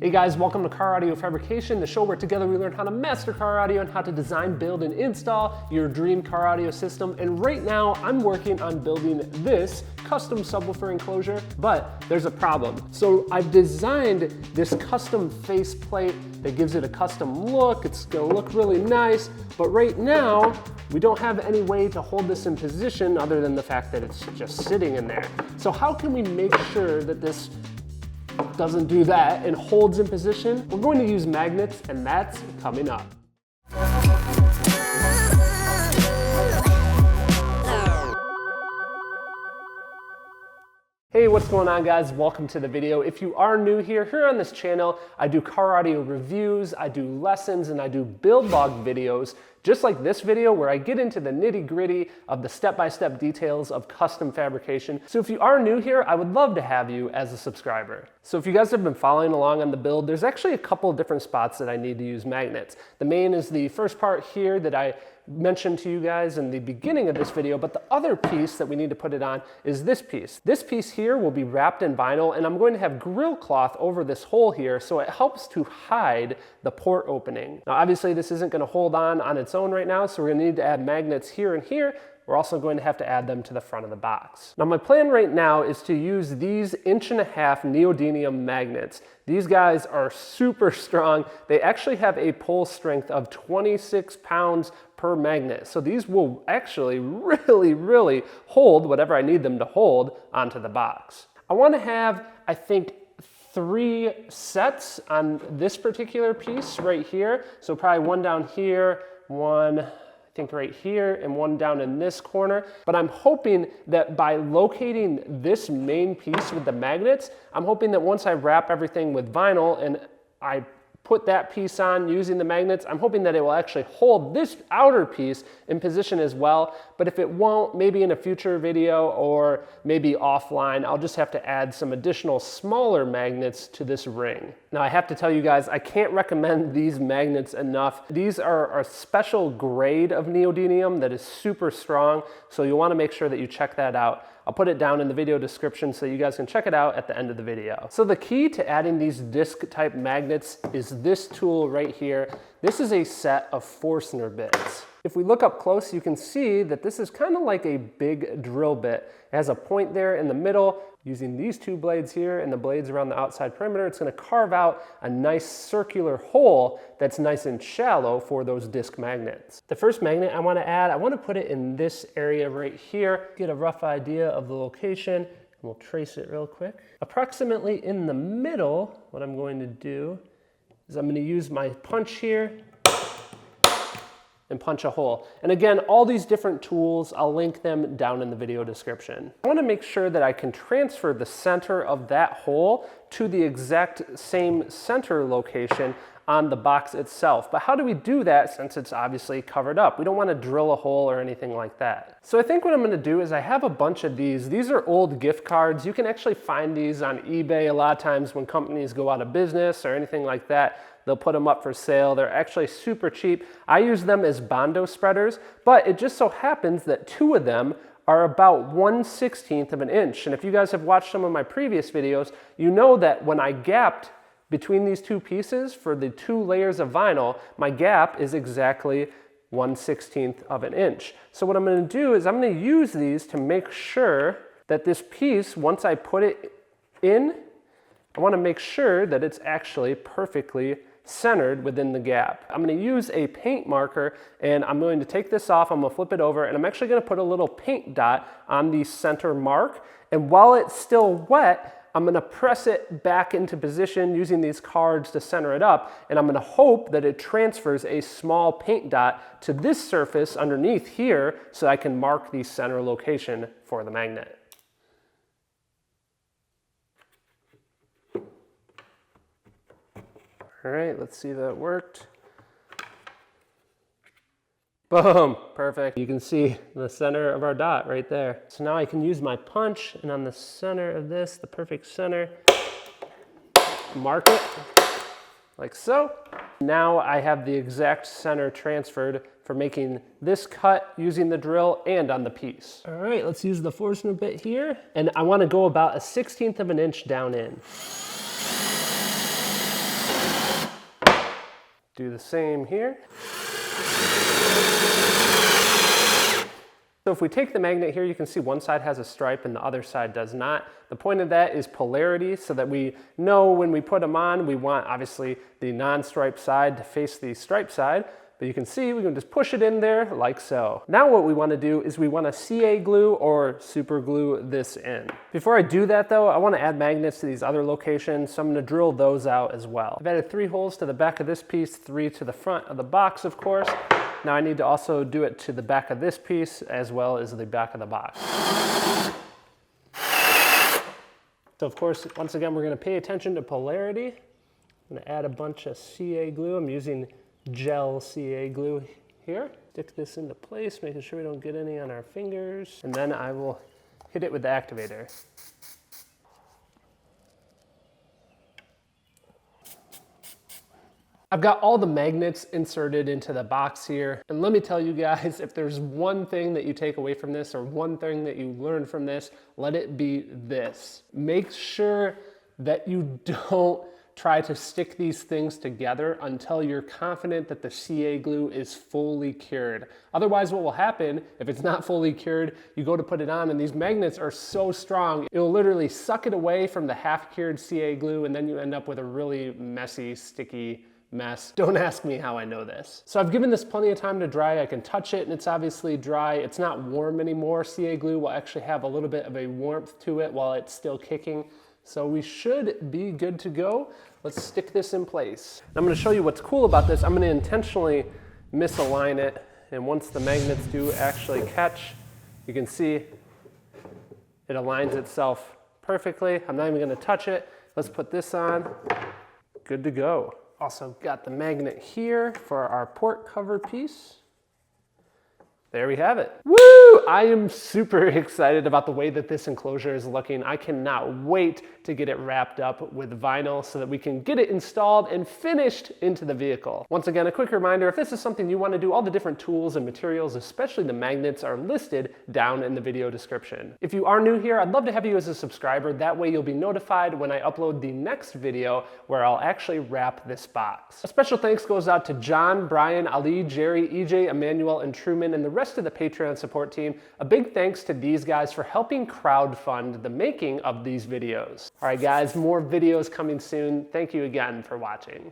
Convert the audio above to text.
Hey guys, welcome to Car Audio Fabrication, the show where together we learn how to master car audio and how to design, build, and install your dream car audio system. And right now, I'm working on building this custom subwoofer enclosure, but there's a problem. So I've designed this custom faceplate that gives it a custom look. It's gonna look really nice, but right now, we don't have any way to hold this in position other than the fact that it's just sitting in there. So how can we make sure that this doesn't do that and holds in position? We're going to use magnets, and that's coming up. Hey, what's going on guys? Welcome to the video. If you are new here on this channel, I do car audio reviews, I do lessons, and I do build log videos, just like this video where I get into the nitty-gritty of the step-by-step details of custom fabrication. So if you are new here, I would love to have you as a subscriber. So if you guys have been following along on the build, there's actually a couple of different spots that I need to use magnets. The main is the first part here that I mentioned to you guys in the beginning of this video, but the other piece that we need to put it on is this piece. This piece here will be wrapped in vinyl, and I'm going to have grill cloth over this hole here so it helps to hide the port opening. Now obviously this isn't going to hold on its own right now, so we're going to need to add magnets here and here. We're also going to have to add them to the front of the box. Now my plan right now is to use these 1.5 inch neodymium magnets. These guys are super strong. They actually have a pull strength of 26 pounds per magnet. So these will actually really hold whatever I need them to hold onto the box. I want to have, I think, 3 sets on this particular piece right here. So probably one down here, one I think right here, and one down in this corner. But I'm hoping that by locating this main piece with the magnets, I'm hoping that once I wrap everything with vinyl and I put that piece on using the magnets, I'm hoping that it will actually hold this outer piece in position as well. But if it won't, maybe in a future video or maybe offline, I'll just have to add some additional smaller magnets to this ring. Now I have to tell you guys, I can't recommend these magnets enough. These are a special grade of neodymium that is super strong, so you'll want to make sure that you check that out. I'll put it down in the video description so you guys can check it out at the end of the video. So the key to adding these disc type magnets is this tool right here. This is a set of Forstner bits. If we look up close, you can see that this is kind of like a big drill bit. It has a point there in the middle. Using these 2 blades here and the blades around the outside perimeter, it's going to carve out a nice circular hole that's nice and shallow for those disc magnets. The first magnet I want to add, I want to put it in this area right here. Get a rough idea of the location, and we'll trace it real quick. Approximately in the middle, what I'm going to do is I'm going to use my punch here and punch a hole. And again, all these different tools, I'll link them down in the video description. I want to make sure that I can transfer the center of that hole to the exact same center location on the box itself. But how do we do that since it's obviously covered up? We don't want to drill a hole or anything like that. So I think what I'm going to do is I have a bunch of these. These are old gift cards. You can actually find these on eBay a lot of times when companies go out of business or anything like that. They'll put them up for sale. They're actually super cheap. I use them as Bondo spreaders, but it just so happens that 2 of them are about 1/16 of an inch. And if you guys have watched some of my previous videos, you know that when I gapped between these 2 pieces for the 2 layers of vinyl, my gap is exactly 1/16 of an inch. So what I'm going to do is I'm going to use these to make sure that this piece, once I put it in, I want to make sure that it's actually perfectly centered within the gap. I'm going to use a paint marker, and I'm going to take this off, I'm going to flip it over, and I'm actually going to put a little paint dot on the center mark. And while it's still wet, I'm going to press it back into position using these cards to center it up, and I'm going to hope that it transfers a small paint dot to this surface underneath here so I can mark the center location for the magnet. All right, let's see if that worked. Boom, perfect. You can see the center of our dot right there. So now I can use my punch, and on the center of this, the perfect center, mark it like so. Now I have the exact center transferred for making this cut using the drill and on the piece. All right, let's use the Forstner bit here. And I want to go about 1/16 of an inch down in. Do the same here. So if we take the magnet here, you can see one side has a stripe and the other side does not. The point of that is polarity, so that we know when we put them on, we want obviously the non-striped side to face the striped side. But you can see we can just push it in there like so. Now what we want to do is we want to CA glue or super glue this in. Before I do that though, I want to add magnets to these other locations, so I'm going to drill those out as well. I've added 3 holes to the back of this piece, 3 to the front of the box, of course. Now I need to also do it to the back of this piece as well as the back of the box. So of course, once again, we're going to pay attention to polarity. I'm going to add a bunch of CA glue. I'm using gel CA glue here. Stick this into place, making sure we don't get any on our fingers. And then I will hit it with the activator. I've got all the magnets inserted into the box here. And let me tell you guys, if there's one thing that you take away from this or one thing that you learn from this, let it be this. Make sure that you don't try to stick these things together until you're confident that the CA glue is fully cured. Otherwise, what will happen if it's not fully cured, you go to put it on and these magnets are so strong, it'll literally suck it away from the half-cured CA glue, and then you end up with a really messy, sticky mess. Don't ask me how I know this. So I've given this plenty of time to dry. I can touch it and it's obviously dry. It's not warm anymore. CA glue will actually have a little bit of a warmth to it while it's still kicking. So we should be good to go. Let's stick this in place. I'm going to show you what's cool about this. I'm going to intentionally misalign it, and once the magnets do actually catch, you can see it aligns itself perfectly. I'm not even going to touch it. Let's put this on. Good to go. Also got the magnet here for our port cover piece. There we have it. Woo! I am super excited about the way that this enclosure is looking. I cannot wait to get it wrapped up with vinyl so that we can get it installed and finished into the vehicle. Once again, a quick reminder, if this is something you want to do, all the different tools and materials, especially the magnets, are listed down in the video description. If you are new here, I'd love to have you as a subscriber. That way you'll be notified when I upload the next video where I'll actually wrap this box. A special thanks goes out to John, Brian, Ali, Jerry, EJ, Emmanuel, and Truman, and the rest of the Patreon support team. A big thanks to these guys for helping crowdfund the making of these videos. All right guys, more videos coming soon. Thank you again for watching.